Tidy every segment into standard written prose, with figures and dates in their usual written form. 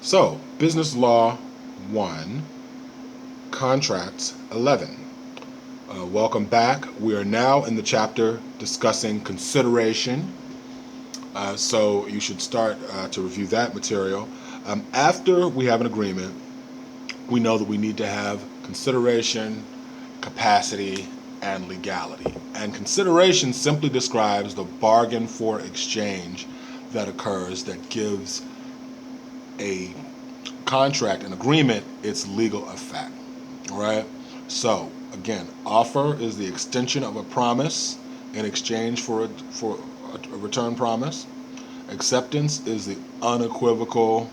So, Business Law 1, Contracts 11. Welcome back. We are now in the chapter discussing consideration. So, you should start to review that material. After we have an agreement, we know that we need to have consideration, capacity, and legality. And consideration simply describes the bargain for exchange that occurs that gives a contract, an agreement, its legal effect. All right? So, again, offer is the extension of a promise in exchange for a return promise. Acceptance is the unequivocal,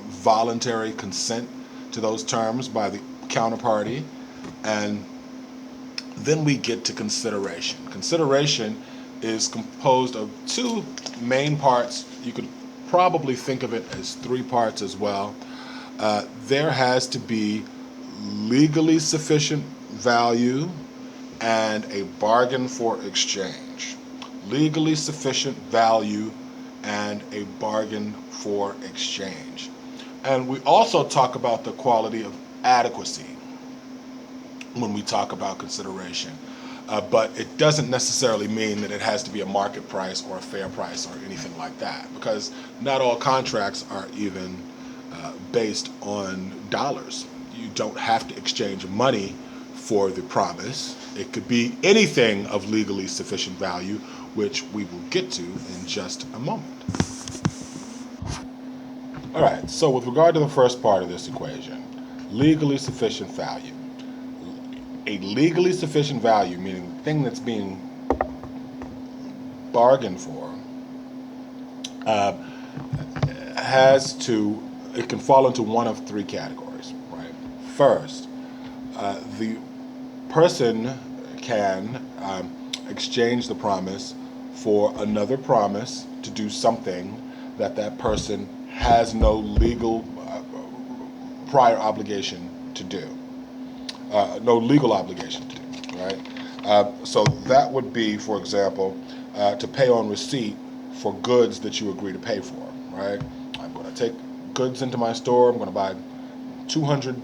voluntary consent to those terms by the counterparty. And then we get to consideration. Consideration is composed of two main parts. You could probably think of it as three parts as well. There has to be legally sufficient value and a bargain for exchange. Legally sufficient value and a bargain for exchange. And we also talk about the quality of adequacy when we talk about consideration. But it doesn't necessarily mean that it has to be a market price or a fair price or anything like that, because not all contracts are even based on dollars. You don't have to exchange money for the promise. It could be anything of legally sufficient value, which we will get to in just a moment. All right, so with regard to the first part of this equation, legally sufficient value. A legally sufficient value, meaning the thing that's being bargained for, uh, it can fall into one of three categories, right? First, the person can exchange the promise for another promise to do something that person has no legal prior obligation to do. No legal obligation to do, right? So that would be, for example, to pay on receipt for goods that you agree to pay for, right? I'm going to take goods into my store. I'm going to buy 200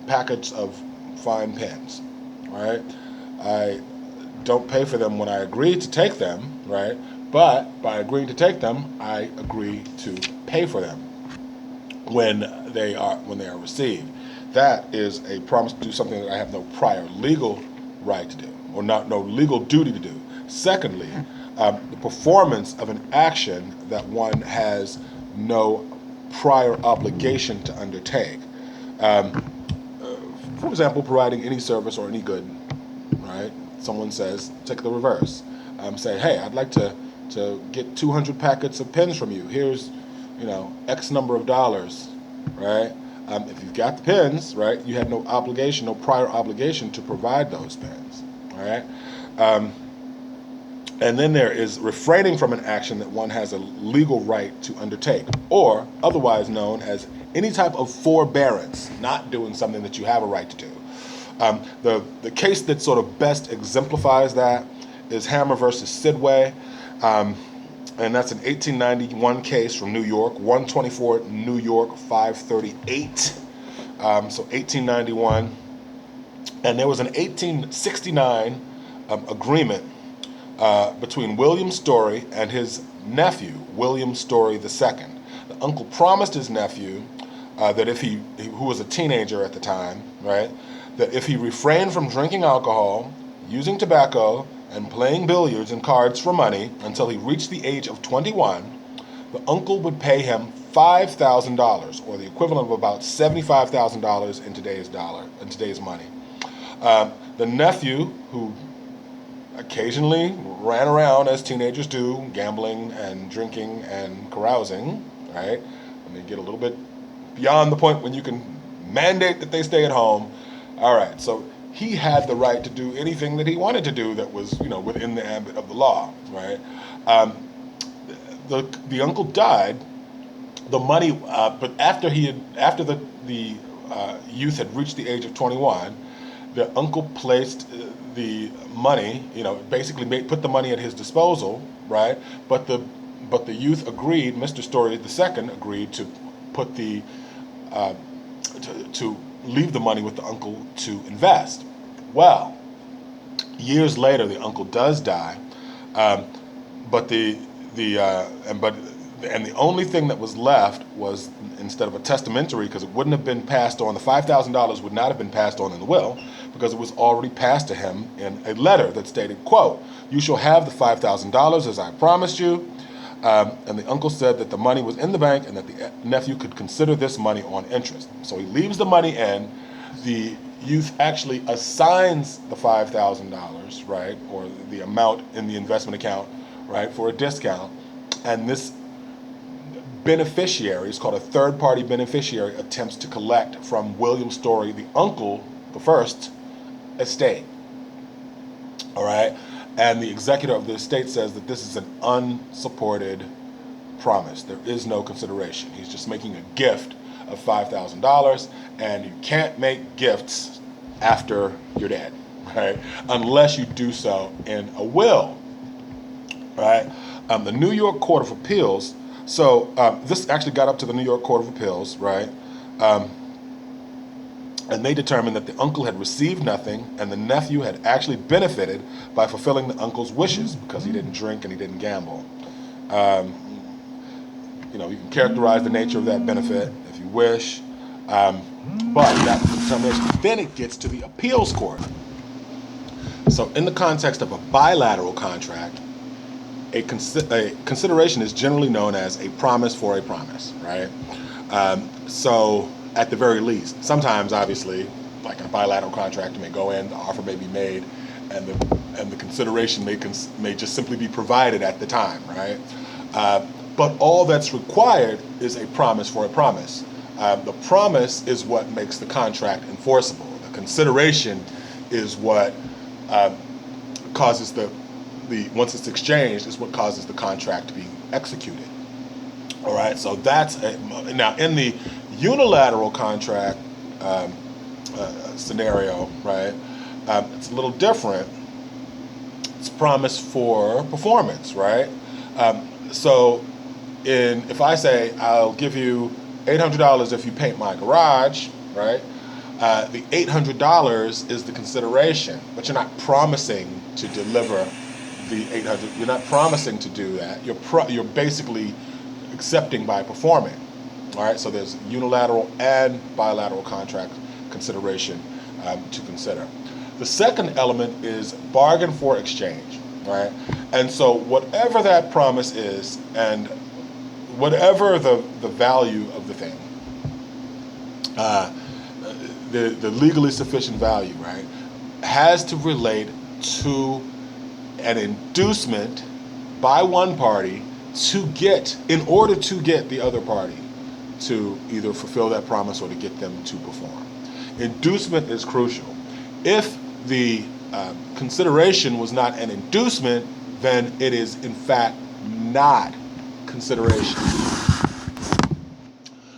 packets of fine pens, right? I don't pay for them when I agree to take them, right? But by agreeing to take them, I agree to pay for them when they are received. That is a promise to do something that I have no prior legal right to do, or no legal duty to do. Secondly, the performance of an action that one has no prior obligation to undertake. Um, for example, providing any service or any good, right? Someone says, take the reverse. Say, hey, I'd like to get 200 packets of pens from you. Here's, X number of dollars, right? If you've got the pens, right, you had no obligation, no prior obligation to provide those pens, all right? And then there is refraining from an action that one has a legal right to undertake, or otherwise known as any type of forbearance, not doing something that you have a right to do. The case that sort of best exemplifies that is Hammer versus Sidway, and that's an 1891 case from New York, 124 New York 538, so 1891. And there was an 1869 agreement between William Story and his nephew, William Story II. The uncle promised his nephew that who was a teenager at the time, right, that if he refrained from drinking alcohol, using tobacco, and playing billiards and cards for money until he reached the age of 21, the uncle would pay him $5,000, or the equivalent of about $75,000 in today's money. The nephew, who occasionally ran around as teenagers do, gambling and drinking and carousing, right? When they get a little bit beyond the point when you can mandate that they stay at home. All right, so he had the right to do anything that he wanted to do that was, within the ambit of the law, right? The uncle died. The money, but after the youth had reached the age of 21, the uncle placed the money, basically put the money at his disposal, right? But the but the youth agreed, Mr. Story II agreed to put the, to leave the money with the uncle to invest. Well, years later, the uncle does die, but and the only thing that was left was, instead of a testamentary, because it wouldn't have been passed on, the $5,000 would not have been passed on in the will, because it was already passed to him in a letter that stated, quote, "You shall have the $5,000 as I promised you." And the uncle said that the money was in the bank and that the nephew could consider this money on interest. So he leaves the money in. The youth actually assigns the $5,000, right, or the amount in the investment account, right, for a discount. And this beneficiary, it's called a third-party beneficiary, attempts to collect from William Story, the uncle, the first, estate. All right? And the executor of the estate says that this is an unsupported promise. There is no consideration. He's just making a gift of $5,000, and you can't make gifts after you're dead, right? Unless you do so in a will, right? The New York Court of Appeals, so this actually got up to the New York Court of Appeals, right? And they determined that the uncle had received nothing and the nephew had actually benefited by fulfilling the uncle's wishes because he didn't drink and he didn't gamble. You can characterize the nature of that benefit if you wish, but that determination. Then it gets to the appeals court. So in the context of a bilateral contract, a consideration is generally known as a promise for a promise, right? So at the very least, sometimes obviously, like in a bilateral contract, you may go in, the offer may be made, and the consideration may just simply be provided at the time, right? But all that's required is a promise for a promise. The promise is what makes the contract enforceable. The consideration is what causes once it's exchanged, is what causes the contract to be executed. All right, so that's now in the unilateral contract scenario, right? It's a little different. It's promise for performance, right? So if I say I'll give you $800 if you paint my garage, right? The $800 is the consideration, but you're not promising to deliver the $800. You're not promising to do that. You're basically accepting by performing. All right, so there's unilateral and bilateral contract consideration to consider. The second element is bargain for exchange, right? And so whatever that promise is and whatever the value of the thing, the legally sufficient value, right, has to relate to an inducement by one party in order to get the other party to either fulfill that promise or to get them to perform. Inducement is crucial. If the consideration was not an inducement, then it is in fact not consideration.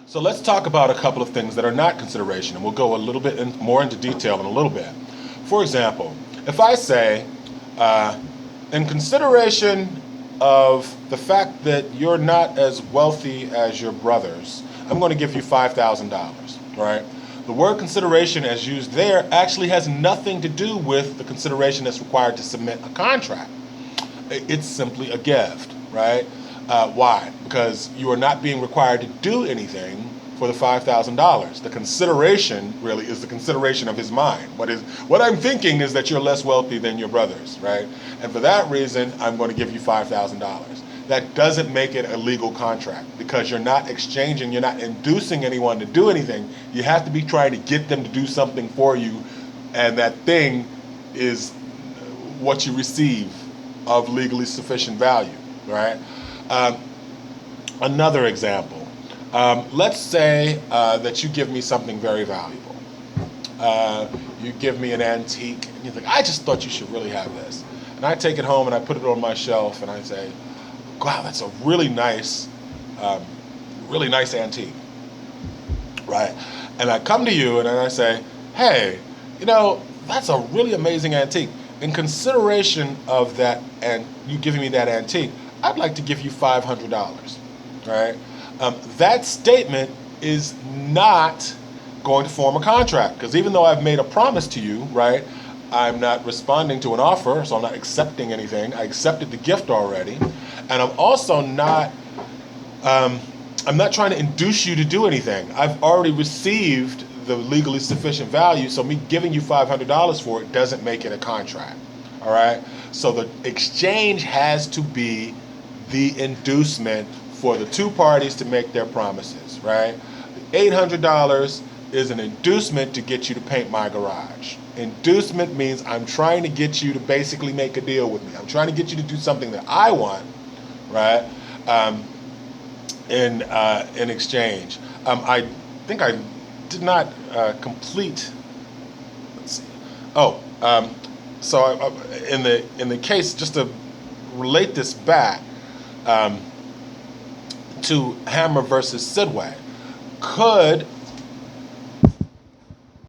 So let's talk about a couple of things that are not consideration, and we'll go a little bit more into detail in a little bit. For example, if I say, in consideration of the fact that you're not as wealthy as your brothers, I'm going to give you $5,000, right? The word consideration as used there actually has nothing to do with the consideration that's required to submit a contract. It's simply a gift, right? Why? Because you are not being required to do anything for the $5,000. The consideration really is the consideration of his mind. What I'm thinking is that you're less wealthy than your brothers, right? And for that reason, I'm going to give you $5,000. That doesn't make it a legal contract because you're not exchanging, you're not inducing anyone to do anything. You have to be trying to get them to do something for you, and that thing is what you receive of legally sufficient value, right? Another example, let's say that you give me something very valuable. You give me an antique, and you think, I just thought you should really have this. And I take it home and I put it on my shelf and I say, wow, that's a really nice antique, right? And I come to you and I say, hey, that's a really amazing antique. In consideration of that, and you giving me that antique, I'd like to give you $500, right? That statement is not going to form a contract, because even though I've made a promise to you, right, I'm not responding to an offer, so I'm not accepting anything. I accepted the gift already, and I'm also not I'm not trying to induce you to do anything. I've already received the legally sufficient value, so me giving you $500 for it doesn't make it a contract. All right? So the exchange has to be the inducement for the two parties to make their promises, right? The $800 is an inducement to get you to paint my garage. Inducement means I'm trying to get you to basically make a deal with me. I'm trying to get you to do something that I want, right? In exchange. I think I did not complete. Let's see. Oh, so in the case, just to relate this back to Hammer versus Sidway, could